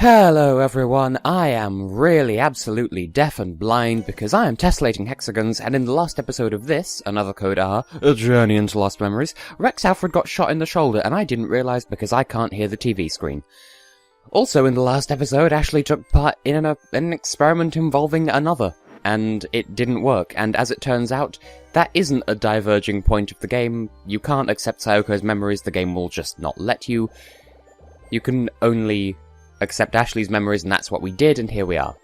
Hello everyone, I am really absolutely deaf and blind because I am tessellating hexagons, and in the last episode of this, another code R, A Journey into Lost Memories, Rex Alfred got shot in the shoulder and I didn't realise because I can't hear the TV screen. Also in the last episode, Ashley took part in an experiment involving another, and it didn't work, and as it turns out, that isn't a diverging point of the game. You can't accept Sayoko's memories, the game will just not let you. You can only accept Ashley's memories, and that's what we did, and here we are.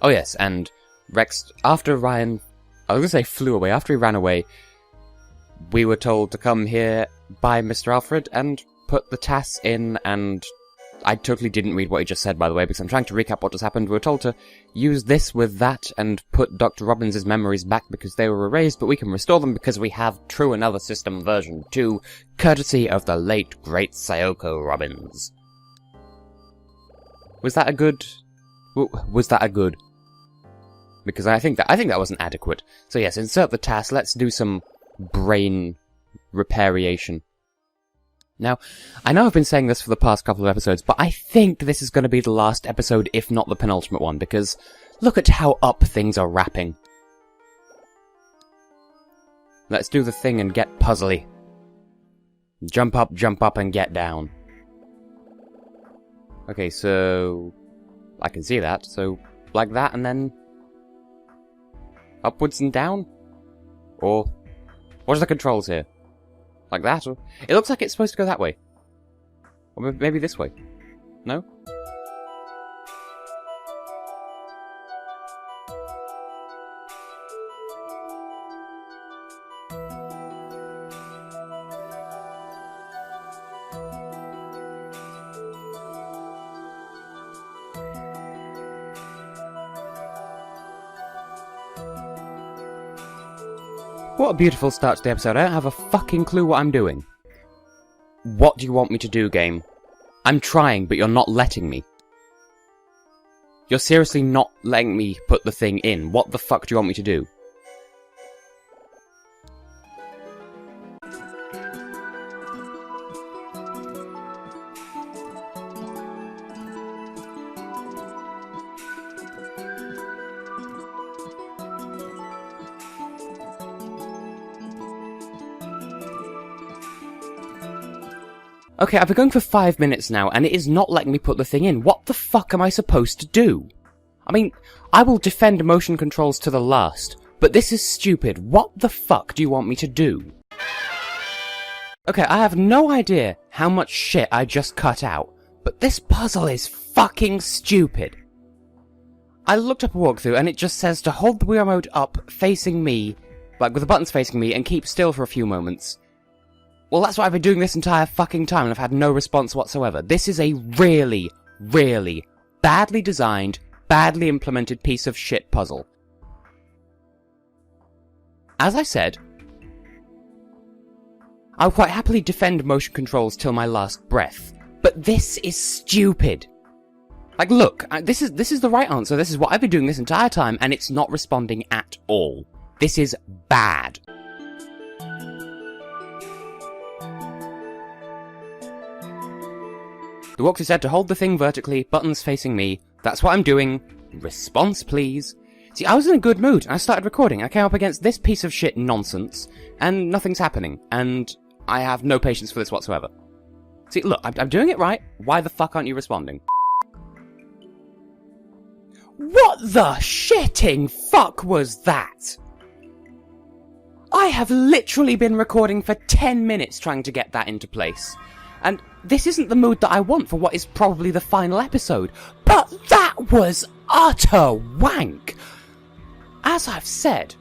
Oh yes, and Rex, after Ryan, I was gonna say flew away, after he ran away, we were told to come here by Mr. Alfred and put the TAS in, and I totally didn't read what he just said, by the way, because I'm trying to recap what just happened. We were told to use this with that and put Dr. Robbins' memories back because they were erased, but we can restore them because we have True Another System version 2, courtesy of the late, great Sayoko Robbins. Was that a good? Because I think that wasn't adequate. So yes, insert the TAS. Let's do some brain repariation. Now, I know I've been saying this for the past couple of episodes, but I think this is going to be the last episode, if not the penultimate one, because look at how up things are wrapping. Let's do the thing and get puzzly. Jump up, and get down. Okay, so I can see that, so like that, and then upwards and down? Or what are the controls here? Like that? Or it looks like it's supposed to go that way. Or maybe this way. No? What a beautiful start to the episode. I don't have a fucking clue what I'm doing. What do you want me to do, game? I'm trying, but you're not letting me. You're seriously not letting me put the thing in. What the fuck do you want me to do? Okay, I've been going for 5 minutes now, and it is not letting me put the thing in. What the fuck am I supposed to do? I mean, I will defend motion controls to the last, but this is stupid. What the fuck do you want me to do? Okay, I have no idea how much shit I just cut out, but this puzzle is fucking stupid. I looked up a walkthrough, and it just says to hold the Wii remote up facing me, like with the buttons facing me, and keep still for a few moments. Well, that's what I've been doing this entire fucking time, and I've had no response whatsoever. This is a really, really badly designed, badly implemented piece of shit puzzle. As I said, I'll quite happily defend motion controls till my last breath, but this is stupid. Like, look, this is the right answer, this is what I've been doing this entire time, and it's not responding at all. This is bad. The walkthrough said to hold the thing vertically, buttons facing me. That's what I'm doing. Response, please. See, I was in a good mood, and I started recording. I came up against this piece of shit nonsense, and nothing's happening, and I have no patience for this whatsoever. See, look, I'm doing it right. Why the fuck aren't you responding? What the shitting fuck was that? I have literally been recording for 10 minutes trying to get that into place. And this isn't the mood that I want for what is probably the final episode. But that was utter wank! As I've said,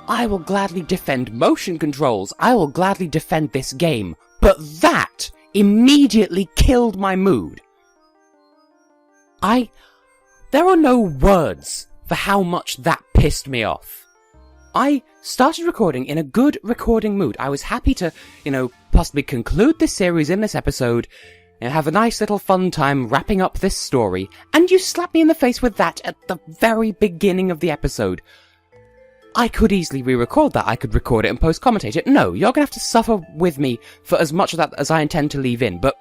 I will gladly defend motion controls, I will gladly defend this game, but that immediately killed my mood. There are no words for how much that pissed me off. I started recording in a good recording mood. I was happy to, possibly conclude this series in this episode and have a nice little fun time wrapping up this story, and you slap me in the face with that at the very beginning of the episode. I could easily re-record that. I could record it and post-commentate it. No, you're gonna have to suffer with me for as much of that as I intend to leave in, but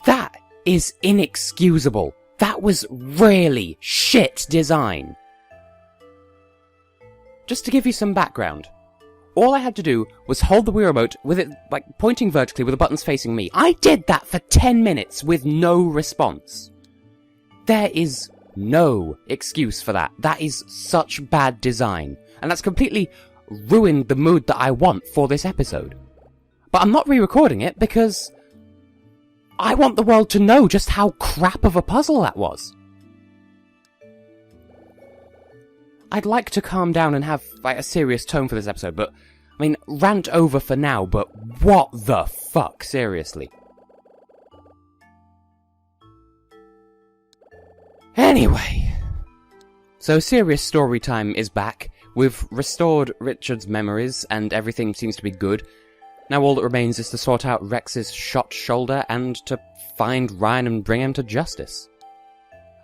that is inexcusable. That was really shit design. Just to give you some background, all I had to do was hold the Wii Remote with it, like, pointing vertically with the buttons facing me. I did that for 10 minutes with no response. There is no excuse for that. That is such bad design. And that's completely ruined the mood that I want for this episode. But I'm not re-recording it because I want the world to know just how crap of a puzzle that was. I'd like to calm down and have, like, a serious tone for this episode, but, I mean, rant over for now, but what the fuck, seriously. Anyway, so serious story time is back. We've restored Richard's memories, and everything seems to be good. Now all that remains is to sort out Rex's shot shoulder, and to find Ryan and bring him to justice.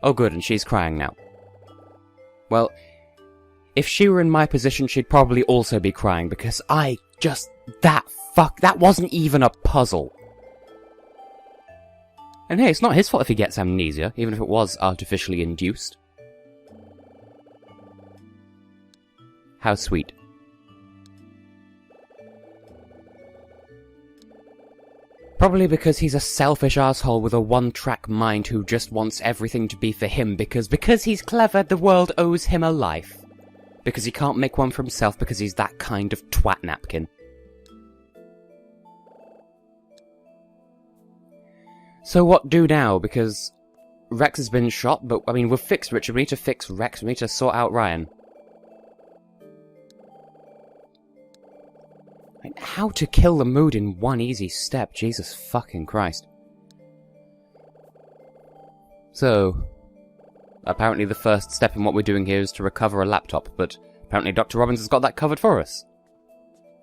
Oh good, and she's crying now. Well, if she were in my position, she'd probably also be crying, because that wasn't even a puzzle. And hey, it's not his fault if he gets amnesia, even if it was artificially induced. How sweet. Probably because he's a selfish asshole with a one-track mind who just wants everything to be for him, because he's clever, the world owes him a life. Because he can't make one for himself because he's that kind of twat napkin. So what do now? Because Rex has been shot, but, I mean, we've fixed Richard, we need to fix Rex, we need to sort out Ryan. I mean, how to kill the mood in one easy step, Jesus fucking Christ. So, apparently the first step in what we're doing here is to recover a laptop, but apparently Dr. Robbins has got that covered for us.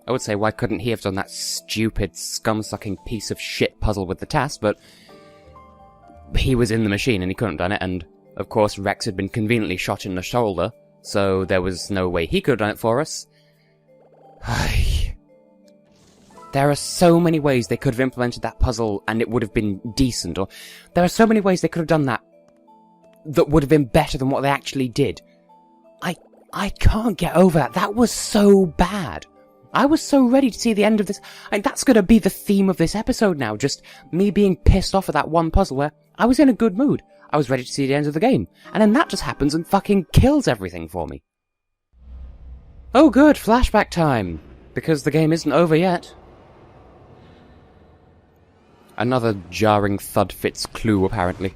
I would say, why couldn't he have done that stupid, scum-sucking piece of shit puzzle with the task, but he was in the machine and he couldn't have done it, and of course Rex had been conveniently shot in the shoulder, so there was no way he could have done it for us. There are so many ways they could have implemented that puzzle and it would have been decent, or there are so many ways they could have done that would have been better than what they actually did. I can't get over that. That was so bad. I was so ready to see the end of this. And that's going to be the theme of this episode now, just me being pissed off at that one puzzle where I was in a good mood. I was ready to see the end of the game. And then that just happens and fucking kills everything for me. Oh good, flashback time. Because the game isn't over yet. Another jarring thud fits clue, apparently.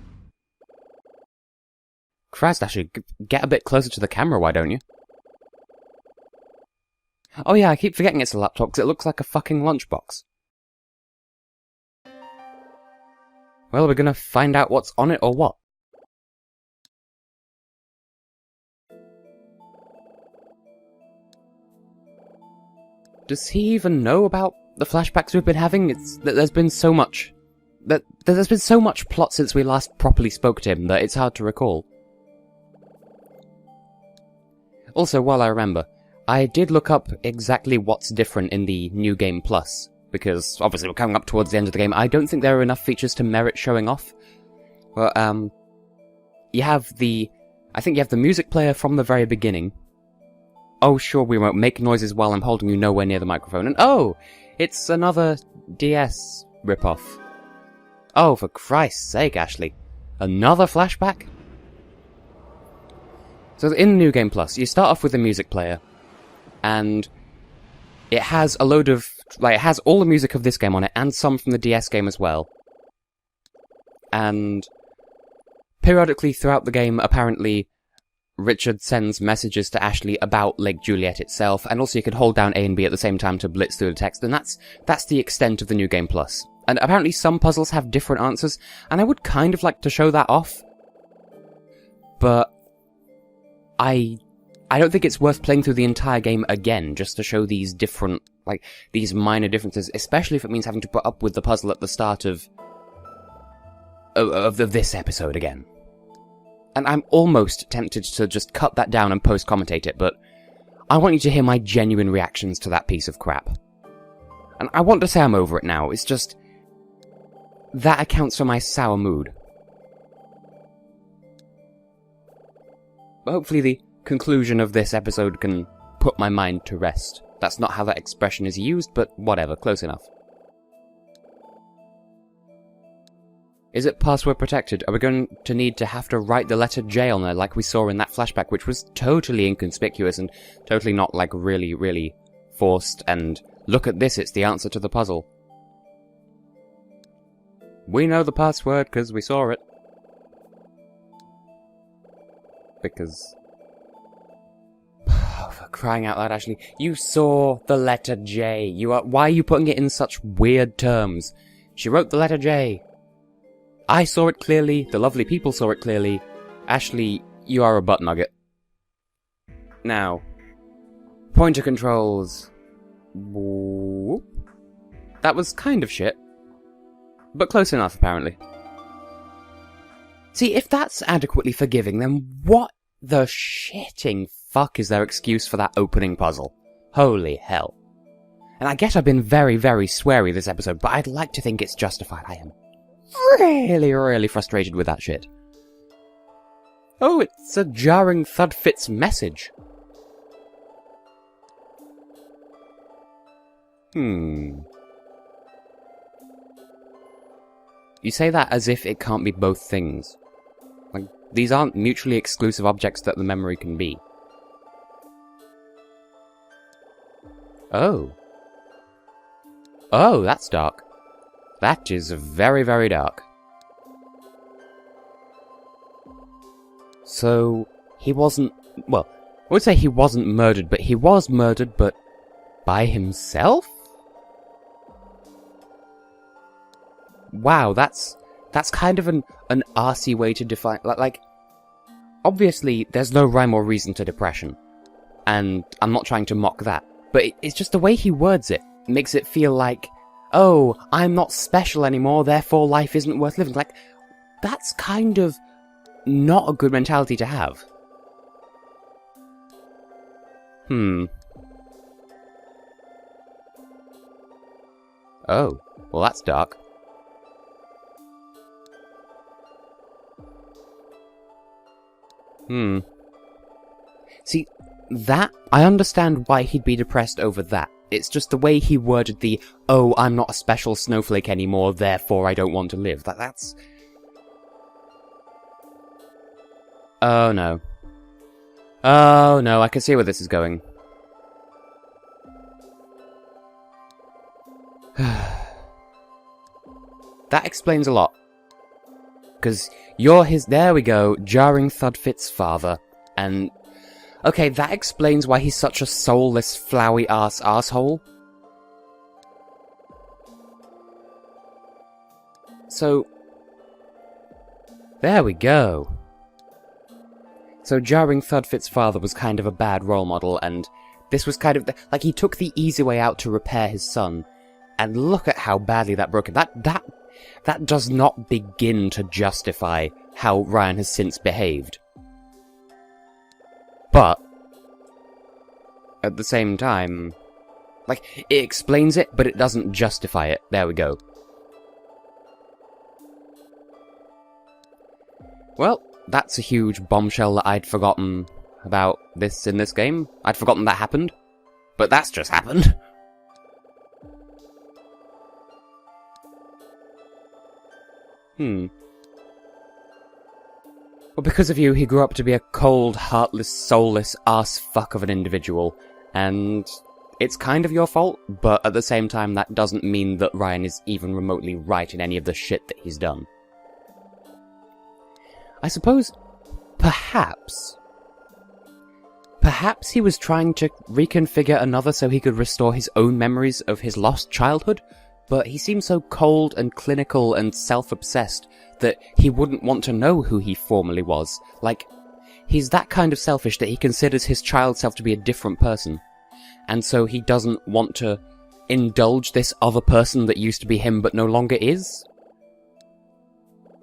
Christ, Ashley, get a bit closer to the camera, why don't you? Oh yeah, I keep forgetting it's a laptop because it looks like a fucking lunchbox. Well, we're gonna find out what's on it or what. Does he even know about the flashbacks we've been having? It's that there's been so much plot since we last properly spoke to him that it's hard to recall. Also, while I remember, I did look up exactly what's different in the New Game Plus, because obviously we're coming up towards the end of the game. I don't think there are enough features to merit showing off. Well, you have the music player from the very beginning. Oh, sure, we won't make noises while I'm holding you nowhere near the microphone. And oh, it's another DS ripoff. Oh, for Christ's sake, Ashley. Another flashback? So in New Game Plus, you start off with the music player, and it has a load of, it has all the music of this game on it, and some from the DS game as well. And periodically throughout the game, apparently, Richard sends messages to Ashley about Lake Juliet itself, and also you could hold down A and B at the same time to blitz through the text, and that's the extent of the New Game Plus. And apparently some puzzles have different answers, and I would kind of like to show that off, but I don't think it's worth playing through the entire game again just to show these different, these minor differences, especially if it means having to put up with the puzzle at the start of this episode again. And I'm almost tempted to just cut that down and post-commentate it, but I want you to hear my genuine reactions to that piece of crap. And I want to say I'm over it now, it's just... that accounts for my sour mood. But hopefully the conclusion of this episode can put my mind to rest. That's not how that expression is used, but whatever, close enough. Is it password protected? Are we going to need to have to write the letter J on there like we saw in that flashback, which was totally inconspicuous and totally not, like, really, really forced, and look at this, it's the answer to the puzzle. We know the password because we saw it. Because... oh, for crying out loud, Ashley. You saw the letter J. Why are you putting it in such weird terms? She wrote the letter J. I saw it clearly, the lovely people saw it clearly. Ashley, you are a butt nugget. Now, pointer controls. Whoop. That was kind of shit. But close enough, apparently. See, if that's adequately forgiving, then what the shitting fuck is their excuse for that opening puzzle? Holy hell. And I guess I've been very, very sweary this episode, but I'd like to think it's justified. I am really, really frustrated with that shit. Oh, it's a jarring thud fits message. You say that as if it can't be both things. Like, these aren't mutually exclusive objects that the memory can be. Oh. Oh, that's dark. That is very, very dark. So, he wasn't... well, I would say he wasn't murdered, but he was murdered, but... by himself? Wow, that's kind of an arsey way to define... like, obviously, there's no rhyme or reason to depression. And I'm not trying to mock that. But it's just the way he words it makes it feel like, oh, I'm not special anymore, therefore life isn't worth living. Like, that's kind of not a good mentality to have. Oh, well that's dark. See, that, I understand why he'd be depressed over that. It's just the way he worded the, oh, I'm not a special snowflake anymore, therefore I don't want to live. That's... oh no. Oh no, I can see where this is going. That explains a lot. Because you're his, there we go, jarring Thudfit's father, and... okay, that explains why he's such a soulless, flowy-ass asshole. So... there we go. So jarring Thudfit's father was kind of a bad role model, and this was kind of... like, he took the easy way out to repair his son. And look at how badly that broke him. That does not begin to justify how Ryan has since behaved. But, at the same time, like, it explains it, but it doesn't justify it. There we go. Well, that's a huge bombshell that I'd forgotten about this in this game. I'd forgotten that happened. But that's just happened. Well, because of you, he grew up to be a cold, heartless, soulless ass-fuck of an individual, and it's kind of your fault, but at the same time, that doesn't mean that Ryan is even remotely right in any of the shit that he's done. I suppose, perhaps he was trying to reconfigure another so he could restore his own memories of his lost childhood, but he seems so cold and clinical and self-obsessed that he wouldn't want to know who he formerly was. Like, he's that kind of selfish that he considers his child self to be a different person. And so he doesn't want to indulge this other person that used to be him but no longer is?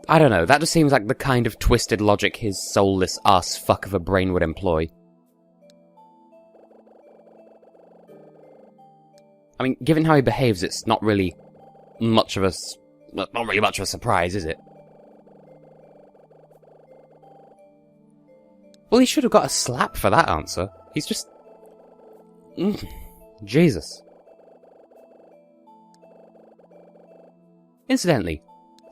I don't know, that just seems like the kind of twisted logic his soulless ass fuck of a brain would employ. I mean, given how he behaves, it's not really much of a not really much of a surprise, is it? Well, he should have got a slap for that answer. He's just... Jesus. Incidentally,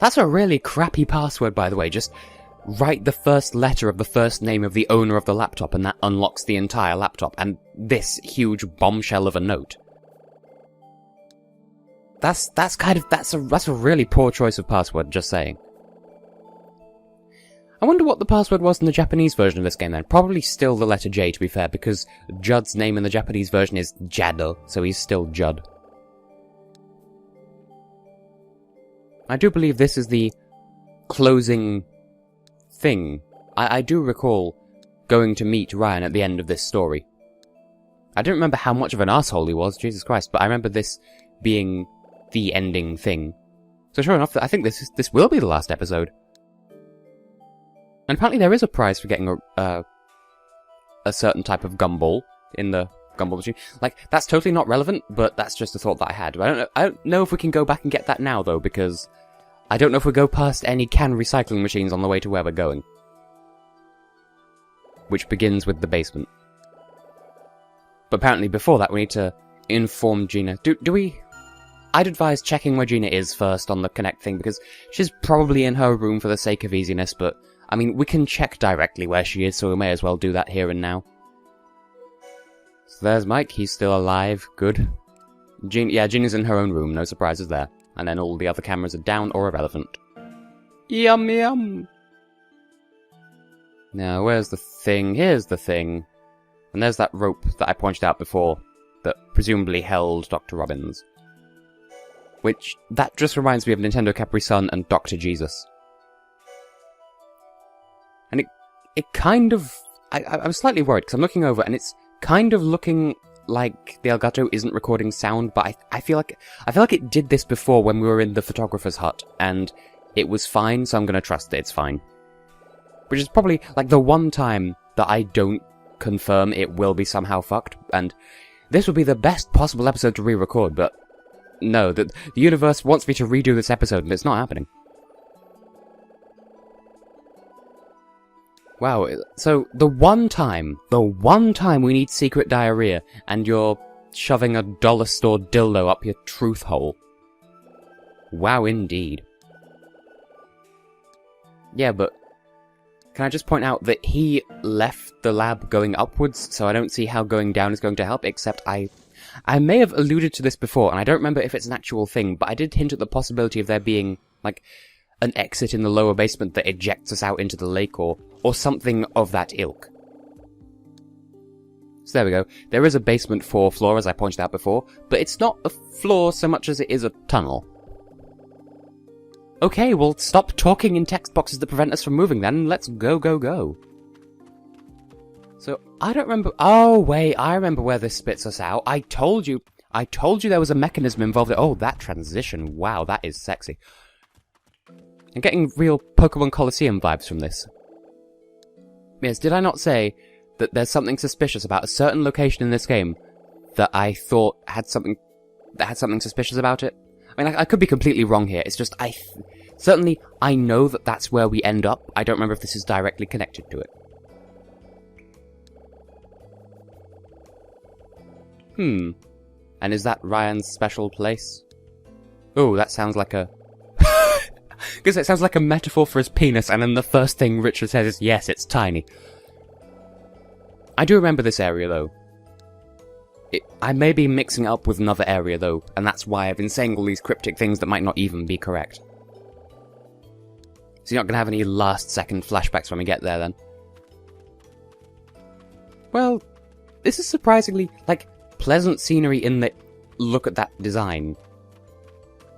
that's a really crappy password, by the way. Just write the first letter of the first name of the owner of the laptop, and that unlocks the entire laptop, and this huge bombshell of a note. That's a really poor choice of password, just saying. I wonder what the password was in the Japanese version of this game then. Probably still the letter J, to be fair, because Judd's name in the Japanese version is Jado, so he's still Judd. I do believe this is the closing thing. I do recall going to meet Ryan at the end of this story. I don't remember how much of an asshole he was, Jesus Christ, but I remember this being the ending thing. So sure enough, I think this will be the last episode. And apparently there is a prize for getting a certain type of gumball in the gumball machine. Like, that's totally not relevant, but that's just a thought that I had. But I don't know if we can go back and get that now, though, because I don't know if we go past any can recycling machines on the way to where we're going. Which begins with the basement. But apparently before that we need to inform Gina. Do we... I'd advise checking where Gina is first on the Connect thing, because she's probably in her room for the sake of easiness, but... I mean, we can check directly where she is, so we may as well do that here and now. So there's Mike, he's still alive, good. Gina's in her own room, no surprises there. And then all the other cameras are down or irrelevant. Yum yum! Now, where's the thing? Here's the thing. And there's that rope that I pointed out before, that presumably held Dr. Robbins. Which, that just reminds me of Nintendo Capri Sun and Dr. Jesus. And it kind of... I'm slightly worried, because I'm looking over, and it's kind of looking like the Elgato isn't recording sound, but I feel like it did this before when we were in the photographer's hut, and it was fine, so I'm gonna trust that it's fine. Which is probably, like, the one time that I don't confirm it will be somehow fucked, and this would be the best possible episode to re-record, but no, the universe wants me to redo this episode, and it's not happening. Wow, so the one time we need secret diarrhea, and you're shoving a dollar store dildo up your truth hole. Wow, indeed. Yeah, but can I just point out that he left the lab going upwards, so I don't see how going down is going to help, except I may have alluded to this before, and I don't remember if it's an actual thing, but I did hint at the possibility of there being, like, an exit in the lower basement that ejects us out into the lake, or something of that ilk. So there we go. There is a basement 4th floor, as I pointed out before, but it's not a floor so much as it is a tunnel. Okay, well, stop talking in text boxes that prevent us from moving then, and let's go, go, go. So, I don't remember... Oh, wait, I remember where this spits us out. I told you there was a mechanism involved. Oh, that transition. Wow, that is sexy. I'm getting real Pokemon Colosseum vibes from this. Yes, did I not say that there's something suspicious about a certain location in this game that I thought had something suspicious about it? I mean, I could be completely wrong here. It's just, certainly, I know that that's where we end up. I don't remember if this is directly connected to it. And is that Ryan's special place? Oh, that sounds like a... Because it sounds like a metaphor for his penis, and then the first thing Richard says is, yes, it's tiny. I do remember this area, though. I may be mixing it up with another area, though, and that's why I've been saying all these cryptic things that might not even be correct. So you're not going to have any last-second flashbacks when we get there, then? Well, this is surprisingly, like, pleasant scenery in that... Look at that design.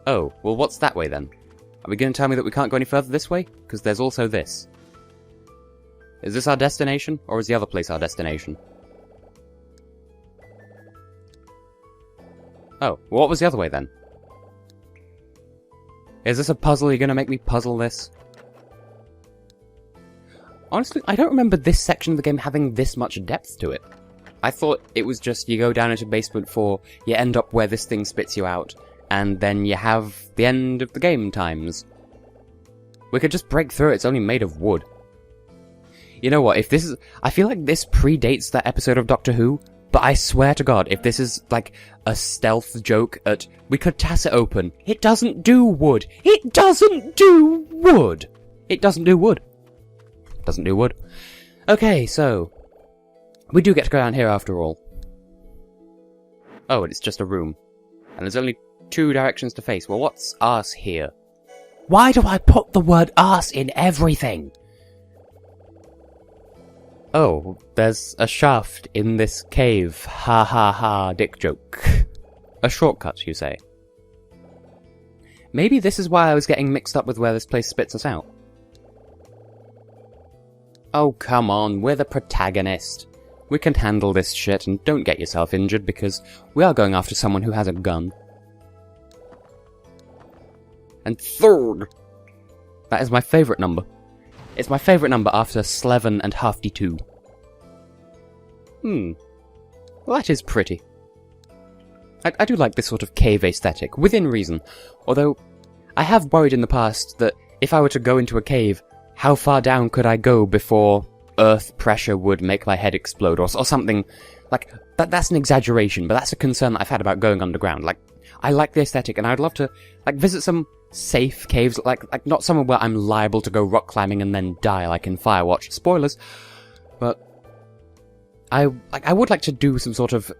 Oh, well, what's that way, then? Are we going to tell me that we can't go any further this way? Because there's also this. Is this our destination? Or is the other place our destination? Oh, well, what was the other way then? Is this a puzzle? You're going to make me puzzle this? Honestly, I don't remember this section of the game having this much depth to it. I thought it was just you go down into basement 4, you end up where this thing spits you out, and then you have the end of the game times. We could just break through it, it's only made of wood. You know what, if this is... I feel like this predates that episode of Doctor Who, but I swear to God, if this is like a stealth joke at... We could Tacit open. It doesn't do wood! It doesn't do wood! It doesn't do wood. Doesn't do wood. Okay, so... We do get to go down here after all. Oh, and it's just a room. And there's only 2 directions to face. Well, what's arse here? Why do I put the word arse in everything? Oh, there's a shaft in this cave. Ha ha ha, dick joke. A shortcut, you say? Maybe this is why I was getting mixed up with where this place spits us out. Oh, come on, we're the protagonist. We can handle this shit, and don't get yourself injured, because we are going after someone who has a gun. And third, that is my favourite number. It's my favourite number after Slevin and Hafty 2. Well, that is pretty. I do like this sort of cave aesthetic, within reason. Although, I have worried in the past that if I were to go into a cave, how far down could I go before earth pressure would make my head explode, or something like that. That's an exaggeration, but that's a concern that I've had about going underground. Like, I like the aesthetic, and I'd love to like visit some safe caves, like not somewhere where I'm liable to go rock climbing and then die, like in Firewatch. Spoilers, but I would like to do some sort of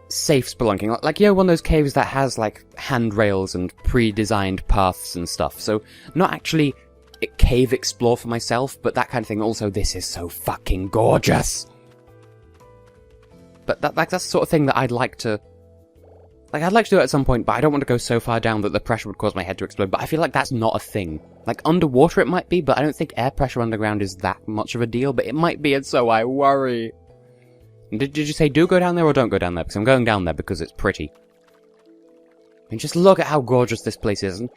safe spelunking, like you know, one of those caves that has like handrails and pre-designed paths and stuff. So not actually cave explore for myself, but that kind of thing. Also, this is so fucking gorgeous. But that's the sort of thing that I'd like to do it at some point, but I don't want to go so far down that the pressure would cause my head to explode. But I feel like that's not a thing. Like, underwater it might be, but I don't think air pressure underground is that much of a deal, but it might be, and so I worry. Did you say do go down there or don't go down there? Because I'm going down there because it's pretty. I mean, just look at how gorgeous this place is. And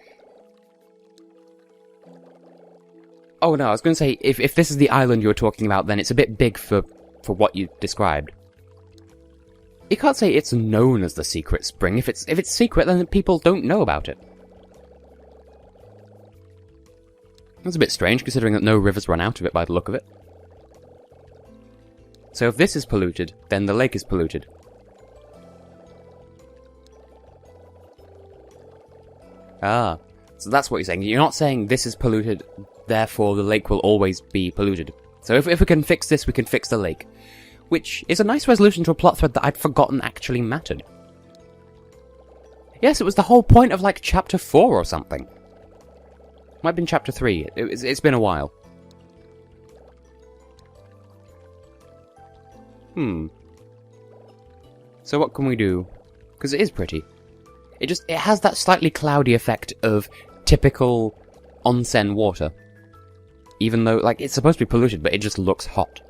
oh no, I was going to say, if this is the island you were talking about, then it's a bit big for what you described. You can't say it's known as the secret spring. If it's secret, then people don't know about it. That's a bit strange, considering that no rivers run out of it by the look of it. So if this is polluted, then the lake is polluted. Ah, so that's what you're saying. You're not saying this is polluted, therefore the lake will always be polluted. So if we can fix this, we can fix the lake. Which is a nice resolution to a plot thread that I'd forgotten actually mattered. Yes, it was the whole point of, like, Chapter 4 or something. Might have been Chapter 3. It's been a while. So what can we do? Because it is pretty. It has that slightly cloudy effect of typical onsen water. Even though, like, it's supposed to be polluted, but it just looks hot.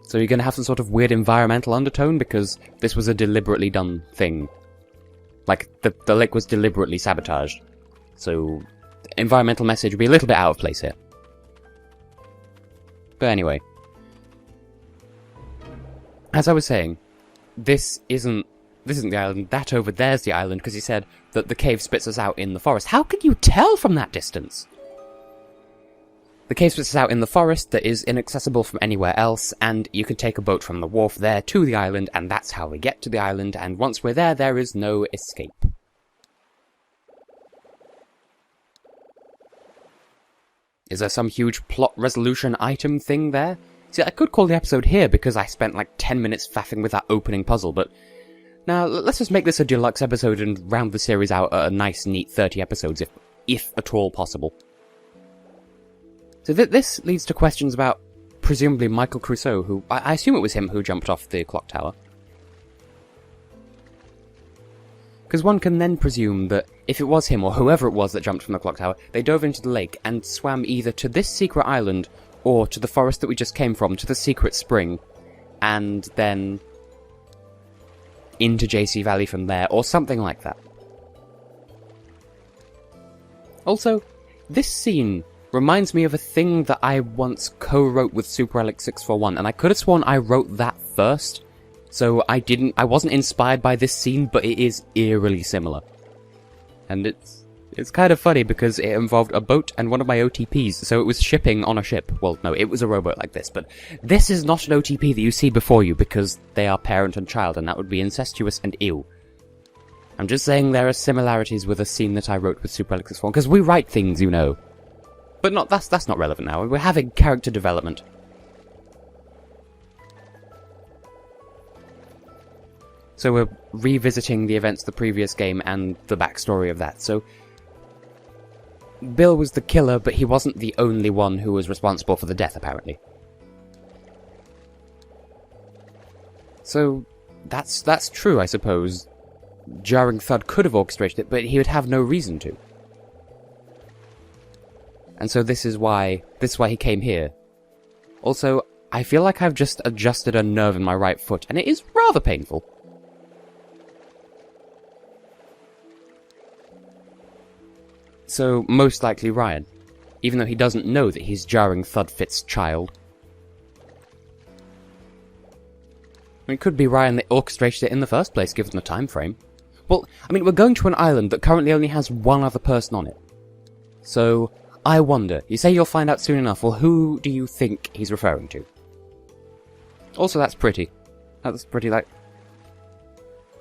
So you're going to have some sort of weird environmental undertone because this was a deliberately done thing. Like, the lake was deliberately sabotaged. So, the environmental message would be a little bit out of place here. But anyway. As I was saying, this isn't the island, that over there's the island, because he said that the cave spits us out in the forest. How can you tell from that distance? The cave spits us out in the forest that is inaccessible from anywhere else, and you can take a boat from the wharf there to the island, and that's how we get to the island, and once we're there, there is no escape. Is there some huge plot resolution item thing there? See, I could call the episode here because I spent like 10 minutes faffing with that opening puzzle, but now let's just make this a deluxe episode and round the series out at a nice, neat 30 episodes, if at all possible. So this leads to questions about, presumably, Michael Crusoe, who... I assume it was him who jumped off the clock tower. Because one can then presume that if it was him, or whoever it was that jumped from the clock tower, they dove into the lake and swam either to this secret island, or to the forest that we just came from, to the secret spring, and then into JC Valley from there, or something like that. Also, this scene reminds me of a thing that I once co-wrote with Super Alex 641, and I could have sworn I wrote that first, So I wasn't inspired by this scene, but it is eerily similar. And it's kind of funny because it involved a boat and one of my OTPs, so it was shipping on a ship. Well, no, it was a rowboat like this, but this is not an OTP that you see before you because they are parent and child, and that would be incestuous and ew. I'm just saying there are similarities with a scene that I wrote with Super Alexis 4, because we write things, you know. But that's not relevant now. We're having character development. So we're revisiting the events of the previous game and the backstory of that. So Bill was the killer, but he wasn't the only one who was responsible for the death, apparently. So that's true, I suppose. Jarring Thud could have orchestrated it, but he would have no reason to. And so this is why he came here. Also, I feel like I've just adjusted a nerve in my right foot, and it is rather painful. So, most likely Ryan, even though he doesn't know that he's Jarring Thudfit's child. I mean, it could be Ryan that orchestrated it in the first place, given the time frame. Well, I mean, we're going to an island that currently only has one other person on it. So, I wonder, you say you'll find out soon enough, well, who do you think he's referring to? Also, that's pretty. That's pretty, like...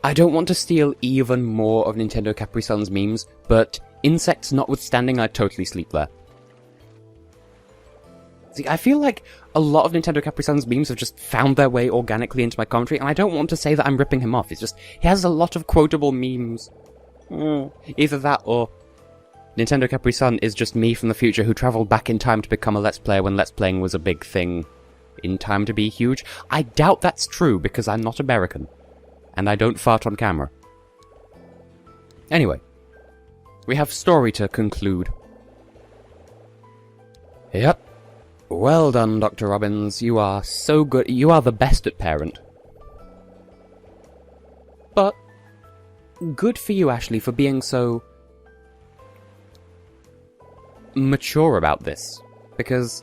I don't want to steal even more of Nintendo Capri Sun's memes, but insects notwithstanding, I'd totally sleep there. See, I feel like a lot of Nintendo Capri Sun's memes have just found their way organically into my commentary, and I don't want to say that I'm ripping him off. It's just, he has a lot of quotable memes. Either that or Nintendo Capri Sun is just me from the future who travelled back in time to become a Let's Player when Let's Playing was a big thing in time to be huge. I doubt that's true because I'm not American. And I don't fart on camera. Anyway, we have story to conclude. Yep. Well done, Dr. Robbins. You are so good. You are the best at parent. But good for you, Ashley, for being so mature about this. Because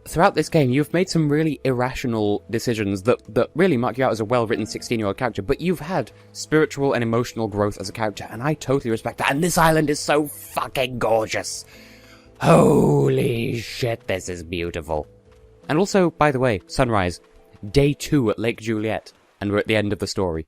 throughout this game, you've made some really irrational decisions that really mark you out as a well-written 16-year-old character, but you've had spiritual and emotional growth as a character, and I totally respect that. And this island is so fucking gorgeous. Holy shit, this is beautiful. And also, by the way, sunrise, day 2 at Lake Juliet, and we're at the end of the story.